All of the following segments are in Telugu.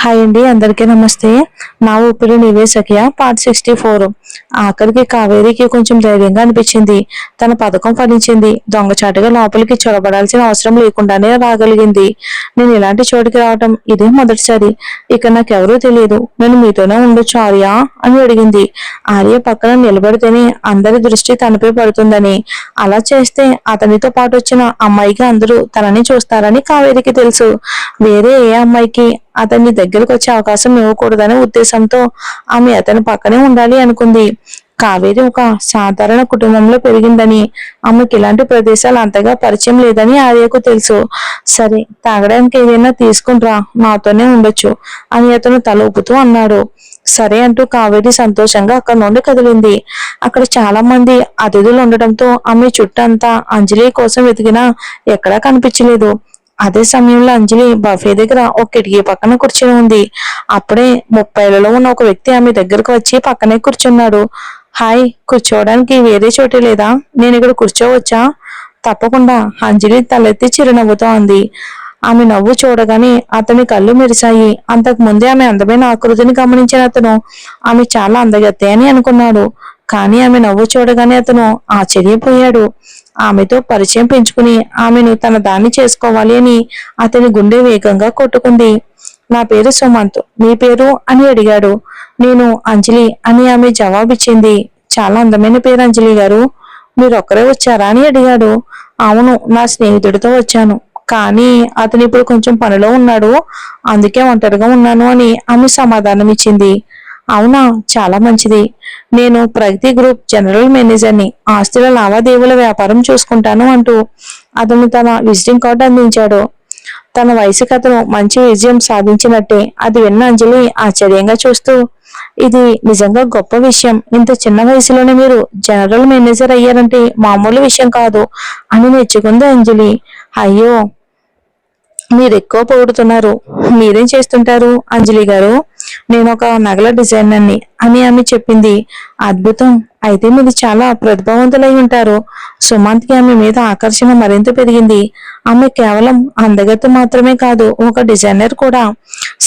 హాయ్ అండి, అందరికీ నమస్తే. నా ఊపిరి నీవే సఖియా పార్ట్ 64. ఆఖరికి కావేరికి కొంచెం ధైర్యంగా అనిపించింది. తన పథకం ఫలించింది. దొంగచాటుగా లోపలికి చొరబడాల్సిన అవసరం లేకుండానే రాగలిగింది. నేను ఇలాంటి చోటుకి రావటం ఇదే మొదటిసారి. ఇక నాకెవరూ తెలియదు. నేను మీతోనే ఉండొచ్చు ఆర్య అని అడిగింది. ఆర్య పక్కన నిలబడితేనే అందరి దృష్టి తనపై పడుతుందని, అలా చేస్తే అతనితో పాటు వచ్చిన అమ్మాయికి అందరూ తనని చూస్తారని కావేరికి తెలుసు. వేరే ఏ అమ్మాయికి అతన్ని దగ్గరకు వచ్చే అవకాశం ఇవ్వకూడదనే ఉద్దేశంతో ఆమె అతని పక్కనే ఉండాలి అనుకుంది. కావేరి ఒక సాధారణ కుటుంబంలో పెరిగిందని, ఆమెకి ఇలాంటి ప్రదేశాలు అంతగా పరిచయం లేదని ఆర్యకు తెలుసు. సరే, తాగడానికి ఏదైనా తీసుకుంట్రా, నాతోనే ఉండొచ్చు అని అతను తల ఊపుతూ అన్నాడు. సరే అంటూ కావేరి సంతోషంగా అక్కడి నుండి కదిలింది. అక్కడ చాలా మంది అతిథులు ఉండటంతో ఆమె చుట్టంతా అంజలి కోసం వెతికినా ఎక్కడా కనిపించలేదు. అదే సమయంలో అంజలి బఫే దగ్గర ఒక కిటికీ పక్కన కూర్చుని ఉంది. అప్పుడే 30లలో ఉన్న ఒక వ్యక్తి ఆమె దగ్గరకు వచ్చి పక్కనే కూర్చున్నాడు. హాయ్, కూర్చోవడానికి వేరే చోటే లేదా? నేను ఇక్కడ కూర్చోవచ్చా? తప్పకుండా, అంజలి తలెత్తి చిరునవ్వుతో అంది. ఆమె నవ్వు చూడగానే అతని కళ్ళు మెరిశాయి. అంతకు ముందే ఆమె అందమైన ఆకృతిని గమనించిన అతను ఆమె చాలా అందగత్తె అని అనుకున్నాడు. కానీ ఆమె నవ్వు చూడగానే అతను ఆశ్చర్యపోయాడు. ఆమెతో పరిచయం పెంచుకుని ఆమెను తన దాన్ని చేసుకోవాలి అని అతని గుండె వేగంగా కొట్టుకుంది. నా పేరు సుమంత్, మీ పేరు అని అడిగాడు. నేను అంజలి అని ఆమె జవాబిచ్చింది. చాలా అందమైన పేరు అంజలి గారు. మీరొక్కరే వచ్చారా అని అడిగాడు. అవును, నా స్నేహితుడితో వచ్చాను. కానీ అతను ఇప్పుడు కొంచెం పనిలో ఉన్నాడు, అందుకే ఒంటరిగా ఉన్నాను అని ఆమె సమాధానం ఇచ్చింది. అవునా, చాలా మంచిది. నేను ప్రగతి గ్రూప్ జనరల్ మేనేజర్ని. ఆస్తుల లావాదేవీల వ్యాపారం చూసుకుంటాను అంటూ అతను తన విజిటింగ్ కార్డు అందించాడు. తన వయసుకి అతను మంచి విజయం సాధించినట్టే. అది విన్న అంజలి ఆశ్చర్యంగా చూస్తూ, ఇది నిజంగా గొప్ప విషయం. ఇంత చిన్న వయసులోనే మీరు జనరల్ మేనేజర్ అయ్యారంటే మామూలు విషయం కాదు అని మెచ్చుకుంది అంజలి. అయ్యో, మీరు ఎక్కువ పొగుడుతున్నారు. మీరేం చేస్తుంటారు అంజలి గారు? నేను ఒక నగల డిజైనర్ని అని ఆమె చెప్పింది. అద్భుతం, అయితే మీరు చాలా ప్రతిభావంతులై ఉంటారు. సుమంత్కి ఆమె మీద ఆకర్షణ మరింత పెరిగింది. ఆమె కేవలం అందగత్తె మాత్రమే కాదు, ఒక డిజైనర్ కూడా.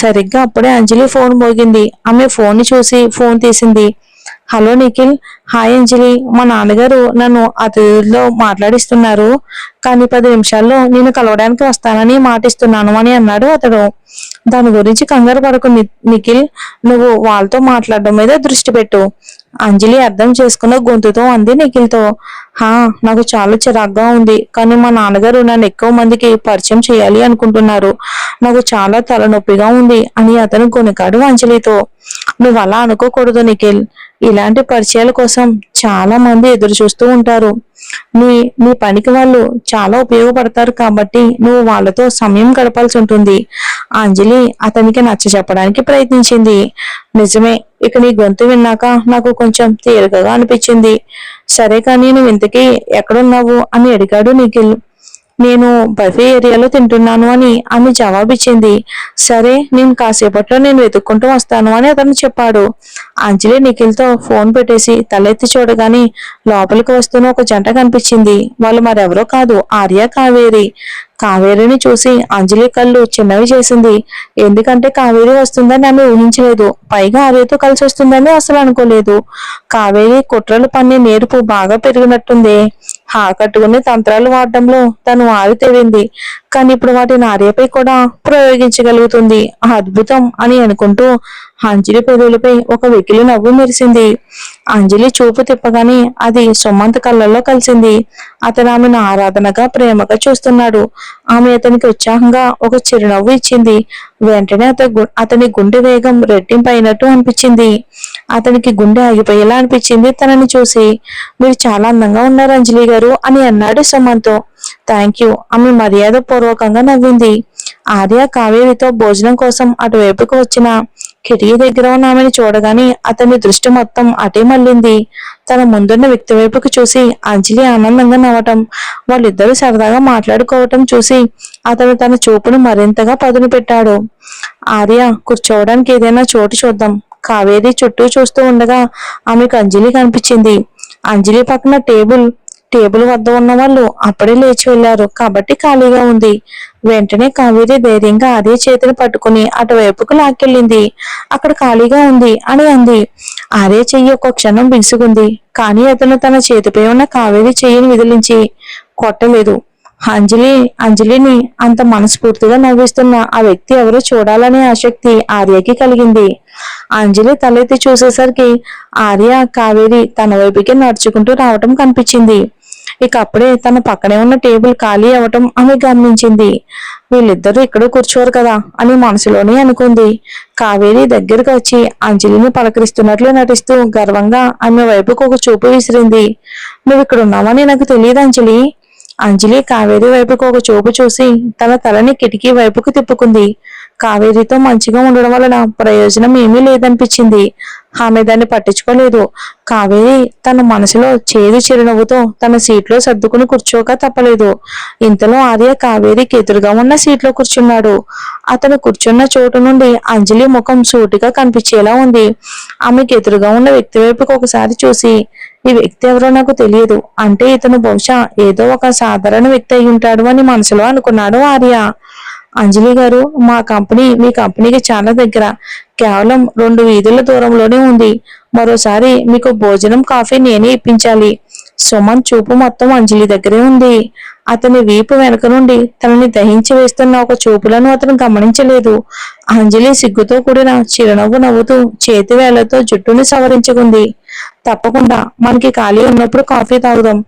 సరిగ్గా అప్పుడే అంజలి ఫోన్ మోగింది. ఆమె ఫోన్ చూసి ఫోన్ తీసింది. హలో నిఖిల్. హాయ్ అంజలి, మా నాన్నగారు నన్ను అతిథిలో మాట్లాడిస్తున్నారు, కానీ 10 నిమిషాల్లో నేను కలవడానికి వస్తానని మాటిస్తున్నాను అని అన్నాడు అతడు. దాని గురించి కంగారు పడకు నిఖిల్, నువ్వు వాళ్ళతో మాట్లాడడం మీద దృష్టి పెట్టు, అంజలి అర్థం చేసుకున్న గొంతుతో అంది నిఖిల్తో. హా, నాకు చాలా చిరాగ్గా ఉంది, కానీ మా నాన్నగారు నన్ను ఎక్కువ మందికి పరిచయం చేయాలి అనుకుంటున్నారు. నాకు చాలా తలనొప్పిగా ఉంది అని అతను కొనికాడు అంజలితో. నువ్వు అలా అనుకోకూడదు నిఖిల్. ఇలాంటి పరిచయాల కోసం చాలా మంది ఎదురు చూస్తూ ఉంటారు. నీ నీ పనికి వాళ్ళు చాలా ఉపయోగపడతారు, కాబట్టి నువ్వు వాళ్ళతో సమయం గడపాల్సి ఉంటుంది. అంజలి అతనికి నచ్చ చెప్పడానికి ప్రయత్నించింది. నిజమే, ఇక నీ గొంతు విన్నాక నాకు కొంచెం తేలికగా అనిపించింది. సరే, కానీ నువ్వు ఇంతకీ ఎక్కడున్నావు అని అడిగాడు నిఖిల్. నేను బఫే ఏరియాలో తింటున్నాను అని ఆమె జవాబిచ్చింది. సరే, నేను కాసేపట్లో నేను వెతుక్కుంటూ వస్తాను అని అతను చెప్పాడు. అంజలి నిఖిల్తో ఫోన్ పెట్టేసి తలెత్తి చూడగానే లోపలికి వస్తున్న ఒక జంట కనిపించింది. వాళ్ళు మరెవరో కాదు, ఆర్య కావేరి. కావేరిని చూసి అంజలి కళ్ళు చిన్నవి చేసింది. ఎందుకంటే కావేరి వస్తుందని ఆమె ఊహించలేదు. పైగా ఆర్యతో కలిసి వస్తుందని అసలు అనుకోలేదు. కావేరి కుట్రలు పన్నే నేర్పు బాగా పెరిగినట్టుంది. కట్టుకుని తంత్రాలు వాడడంలో తను ఆరితేరింది. కానీ ఇప్పుడు వాటిని ఆర్యపై కూడా ప్రయోగించగలుగుతుంది. అద్భుతం అని అనుకుంటూ అంజలి పెదవులపై ఒక వెకిలి నవ్వు మెరిసింది. అంజలి చూపు తిప్పగానే అది సుమంత్ కళ్ళల్లో కలిసింది. అతను ఆమెను ఆరాధనగా ప్రేమగా చూస్తున్నాడు. ఆమె అతనికి ఉత్సాహంగా ఒక చిరునవ్వు ఇచ్చింది. వెంటనే అతని గుండె వేగం రెట్టింపు అయినట్టు అనిపించింది. అతనికి గుండె ఆగిపోయేలా అనిపించింది తనని చూసి. మీరు చాలా అందంగా ఉన్నారు అంజలి గారు అని అన్నాడు సుమంత్. థ్యాంక్ యూ, ఆమె మర్యాద పూర్వకంగా నవ్వింది. ఆర్య కావేరితో భోజనం కోసం అటువైపుకు వచ్చిన కిటికీ దగ్గర ఉన్న ఆమెను చూడగానే అతని దృష్టి మొత్తం అటే మళ్ళింది. తన ముందున్న వ్యక్తి వైపుకు చూసి అంజలి ఆనందంగా నవ్వటం, వాళ్ళిద్దరూ సరదాగా మాట్లాడుకోవటం చూసి అతను తన చూపును మరింతగా పదును పెట్టాడు. ఆర్య, కూర్చోవడానికి ఏదైనా చోటు చూద్దాం. కావేరి చుట్టూ చూస్తూ ఉండగా ఆమెకు అంజలి కనిపించింది. అంజలి పక్కన టేబుల్ టేబుల్ వద్ద ఉన్న వాళ్ళు అప్పుడే లేచి వెళ్లారు కాబట్టి ఖాళీగా ఉంది. వెంటనే కావేరి ధైర్యంగా ఆర్య చేతిని పట్టుకుని అటువైపుకు లాక్కెళ్ళింది. అక్కడ ఖాళీగా ఉంది అని అంది. ఆర్య చెయ్యి ఒక క్షణం బిగుసుకుంది. కానీ అతను తన చేతిపై ఉన్న కావేరి చెయ్యిని విదిలించి కొట్టలేదు. అంజలిని అంత మనస్ఫూర్తిగా నవ్విస్తున్న ఆ వ్యక్తి ఎవరో చూడాలనే ఆసక్తి ఆర్యకి కలిగింది. అంజలి తలెత్తి చూసేసరికి ఆర్య కావేరి తన వైపుకి నడుచుకుంటూ రావటం కనిపించింది. ఇక అప్పుడే తన పక్కనే ఉన్న టేబుల్ ఖాళీ అవటం ఆమె గమనించింది. వీళ్ళిద్దరూ ఇక్కడ కూర్చోరు కదా అని మనసులోనే అనుకుంది. కావేరి దగ్గరకు వచ్చి అంజలిని పలకరిస్తున్నట్లు నటిస్తూ గర్వంగా ఆమె వైపుకు ఒక చూపు విసిరింది. నువ్వు ఇక్కడ ఉన్నావని నాకు తెలియదు అంజలి. అంజలి కావేరి వైపుకు ఒక చూపు చూసి తన తలని కిటికీ వైపుకు తిప్పుకుంది. కావేరితో మంచిగా ఉండడం వలన ప్రయోజనం ఏమీ లేదనిపించింది. ఆమె దాన్ని పట్టించుకోలేదు. కావేరి తన మనసులో చేదు చిరునవ్వుతో తన సీట్లో సర్దుకుని కూర్చోక తప్పలేదు. ఇంతలో ఆర్య కావేరికి ఎదురుగా ఉన్న సీట్లో కూర్చున్నాడు. అతను కూర్చున్న చోటు నుండి అంజలి ముఖం సూటిగా కనిపించేలా ఉంది. ఆమెకు ఎదురుగా ఉన్న వ్యక్తి వైపుకు ఒకసారి చూసి ఈ వ్యక్తి ఎవరో నాకు తెలియదు అంటే ఇతను బహుశా ఏదో ఒక సాధారణ వ్యక్తి అయి ఉంటాడు అని మనసులో అనుకున్నాడు ఆర్య. అంజలి గారు, మా కంపెనీ మీ కంపెనీకి చాలా దగ్గర, కేవలం 2 వీధుల దూరంలోనే ఉంది. మరోసారి మీకు భోజనం కాఫీ నేనే ఇప్పించాలి. సుమన్ చూపు మొత్తం అంజలి దగ్గరే ఉంది. అతని వీపు వెనక నుండి తనని దహించి వేస్తున్న ఒక చూపులను అతను గమనించలేదు. అంజలి సిగ్గుతో కూడిన చిరునవ్వు నవ్వుతూ చేతి వేళ్లతో జుట్టుని సవరించుకుంది. తప్పకుండా, మనకి ఖాళీ ఉన్నప్పుడు కాఫీ తాగుదాం.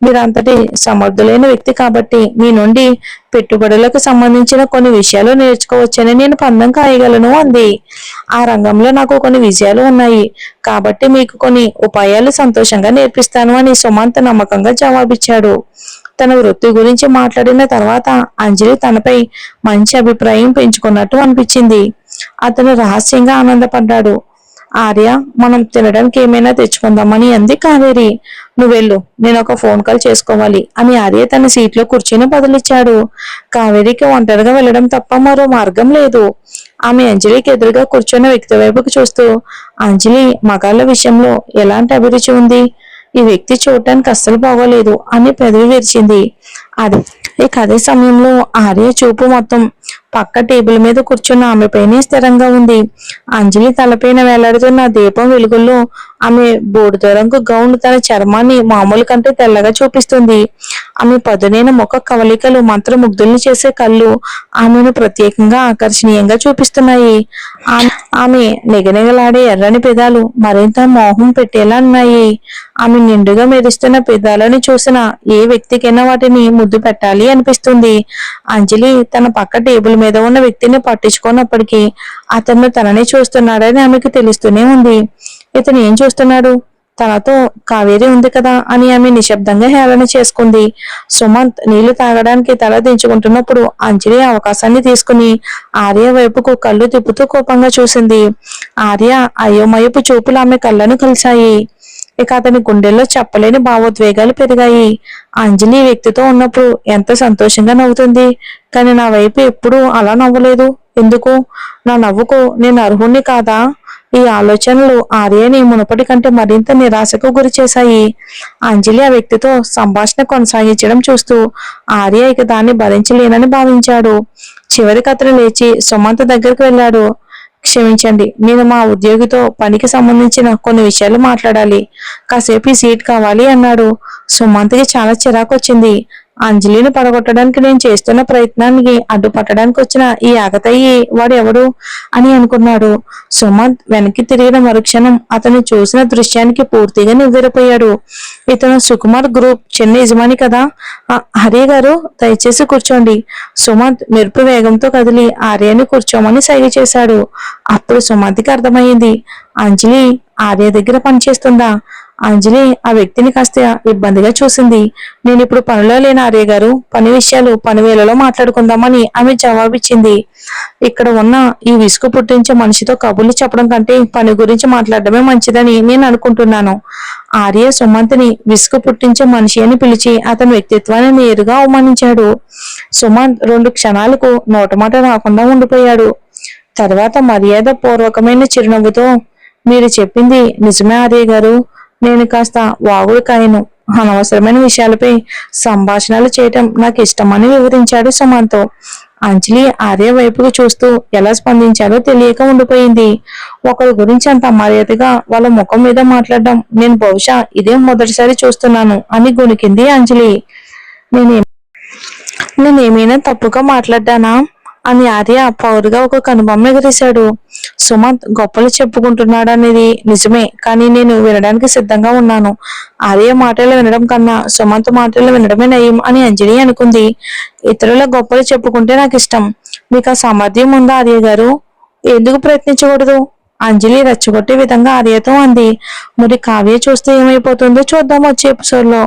మీరంతటి సమర్థులైన వ్యక్తి కాబట్టి మీ నుండి పెట్టుబడులకు సంబంధించిన కొన్ని విషయాలు నేర్చుకోవచ్చని నేను పందెం కాయగలను అంది. ఆ రంగంలో నాకు కొన్ని విజయాలు ఉన్నాయి కాబట్టి మీకు కొన్ని ఉపాయాలు సంతోషంగా నేర్పిస్తాను అని సుమంత్ నమ్మకంగా జవాబిచ్చాడు. తన వృత్తి గురించి మాట్లాడిన తర్వాత అంజలి తనపై మంచి అభిప్రాయం పెంచుకున్నట్టు అనిపించింది. అతను రహస్యంగా ఆనందపడ్డాడు. ఆర్య, మనం తినడానికి ఏమైనా తెచ్చుకుందామని అంది కావేరి. నువ్వెళ్ళు, నేను ఒక ఫోన్ కాల్ చేసుకోవాలి అని ఆర్య తన సీట్లో కూర్చుని బదులిచ్చాడు. కావేరికి ఒంటరిగా వెళ్ళడం తప్ప మరో మార్గం లేదు. ఆమె అంజలికి ఎదురుగా కూర్చున్న వ్యక్తి వైపుకు చూస్తూ, అంజలి, మగాళ్ళ విషయంలో ఎలాంటి అభిరుచి ఉంది? ఈ వ్యక్తి చూడటానికి అస్సలు బాగోలేదు అని పెదవి విరిచింది. అదే సమయంలో ఆర్య చూపు మొత్తం పక్క టేబుల్ మీద కూర్చున్న ఆమెపైనే స్థిరంగా ఉంది. అంజలి తలపైన వేలాడుతున్న దీపం వెలుగుల్లో ఆమె బూడిద రంగు గౌన్ తన చర్మాన్ని మామూలు కంటే తెల్లగా చూపిస్తుంది. ఆమె పదునైన ముఖ కవలికలు మంత్రముగ్ధుల్ని చేసే కళ్ళు ఆమెను ప్రత్యేకంగా ఆకర్షణీయంగా చూపిస్తున్నాయి. ఆమె నిగనిగలాడే ఎర్రని పెదాలు మరింత మోహం పెట్టేలా ఉన్నాయి. ఆమె నిండుగా మెరుస్తున్న పెదాలను చూసిన ఏ వ్యక్తికైనా వాటిని ముద్దు పెట్టాలి అనిపిస్తుంది. అంజలి తన పక్క టేబుల్ మీద ఉన్న వ్యక్తిని పట్టించుకున్నప్పటికీ అతను తనని చూస్తున్నాడని ఆమెకు తెలుస్తూనే ఉంది. ఇతను ఏం చూస్తున్నాడు? తనతో కావేరి ఉంది కదా అని ఆమె నిశ్శబ్దంగా హేళన చేసుకుంది. సుమంత్ నీళ్లు తాగడానికి తల దించుకుంటున్నప్పుడు అంజలి అవకాశాన్ని తీసుకుని ఆర్య వైపుకు కళ్ళు తిప్పుతూ కోపంగా చూసింది. ఆర్య అయోమయపు చూపులు ఆమె కళ్ళను కలిశాయి. ఇక అతని గుండెల్లో చెప్పలేని భావోద్వేగాలు పెరిగాయి. అంజలి వ్యక్తితో ఉన్నప్పుడు ఎంత సంతోషంగా నవ్వుతుంది, కానీ నా వైపు ఎప్పుడూ అలా నవ్వలేదు. ఎందుకు? నా నవ్వుకు నేను అర్హుణ్ణి కాదా? ఈ ఆలోచనలు ఆర్యని మునుపటి కంటే మరింత నిరాశకు గురి చేశాయి. అంజలి ఆ వ్యక్తితో సంభాషణ కొనసాగించడం చూస్తూ ఆర్య ఇక దాన్ని భరించలేనని భావించాడు. చివరికి అతను లేచి సుమంత్ దగ్గరికి వెళ్ళాడు. క్షమించండి, నేను మా ఉద్యోగితో పనికి సంబంధించిన కొన్ని విషయాలు మాట్లాడాలి. కాసేపు ఈ సీట్ కావాలి అన్నాడు. సుమంత్కి చాలా చిరాకు వచ్చింది. అంజలిని పడగొట్టడానికి నేను చేస్తున్న ప్రయత్నానికి అడ్డుపట్టడానికి వచ్చిన ఈ ఆగతయ్యి వాడు ఎవడు అని అనుకున్నాడు. సుమంత్ వెనక్కి తిరిగిన మరుక్షణం అతను చూసిన దృశ్యానికి పూర్తిగా నివ్వెరపోయాడు. ఇతను సుకుమార్ గ్రూప్ చిన్న యజమాని కదా. హరి గారు, దయచేసి కూర్చోండి. సుమంత్ మెరుపు వేగంతో కదిలి ఆర్యని కూర్చోమని సైగ చేశాడు. అప్పుడు సుమంత్కి అర్థమైంది, అంజలి ఆర్య దగ్గర పనిచేస్తుందా? అంజలి ఆ వ్యక్తిని కాస్త ఇబ్బందిగా చూసింది. నేను ఇప్పుడు పనిలో లేని ఆర్య గారు, పని విషయాలు పనివేళలో మాట్లాడుకుందామని ఆమె జవాబిచ్చింది. ఇక్కడ ఉన్న ఈ విసుగు పుట్టించే మనిషితో కబుర్లు చెప్పడం కంటే పని గురించి మాట్లాడడమే మంచిదని నేను అనుకుంటున్నాను. ఆర్య సుమంత్ని విసుగు పుట్టించే మనిషి అని పిలిచి అతని వ్యక్తిత్వాన్ని నేరుగా అవమానించాడు. సుమంత్ 2 క్షణాలకు నోటమాట రాకుండా ఉండిపోయాడు. తర్వాత మర్యాద పూర్వకమైన చిరునవ్వుతో, మీరు చెప్పింది నిజమే ఆర్య గారు, నేను కాస్త వాగుడు కాయను. అనవసరమైన విషయాలపై సంభాషణలు చేయటం నాకు ఇష్టమని వివరించాడు సుమంత్. అంజలి ఆర్య వైపుకు చూస్తూ ఎలా స్పందించాలో తెలియక ఉండిపోయింది. ఒకరి గురించి అంత అమర్యాదగా వాళ్ళ ముఖం మీద మాట్లాడడం నేను బహుశా ఇదే మొదటిసారి చూస్తున్నాను అని గొణికింది అంజలి. నేనే నేనేమైనా తప్పుగా మాట్లాడ్డానా అని ఆర్య పౌరుగా ఒక కనుబొమ్మ ఎగరేశాడు. సుమంత్ గొప్పలు చెప్పుకుంటున్నాడనేది నిజమే, కానీ నేను వినడానికి సిద్ధంగా ఉన్నాను. ఆర్య మాటలు వినడం కన్నా సుమంత్ మాటలు వినడమే నయం అని అంజలి అనుకుంది. ఇతరుల గొప్పలు చెప్పుకుంటే నాకు ఇష్టం. మీకు ఆ సామర్థ్యం ఉందా ఆర్య గారు? ఎందుకు ప్రయత్నించకూడదు? అంజలి రెచ్చగొట్టే విధంగా ఆర్యతో అంది. మరి కావ్య చూస్తే ఏమైపోతుందో చూద్దాం వచ్చే ఎపిసోడ్ లో.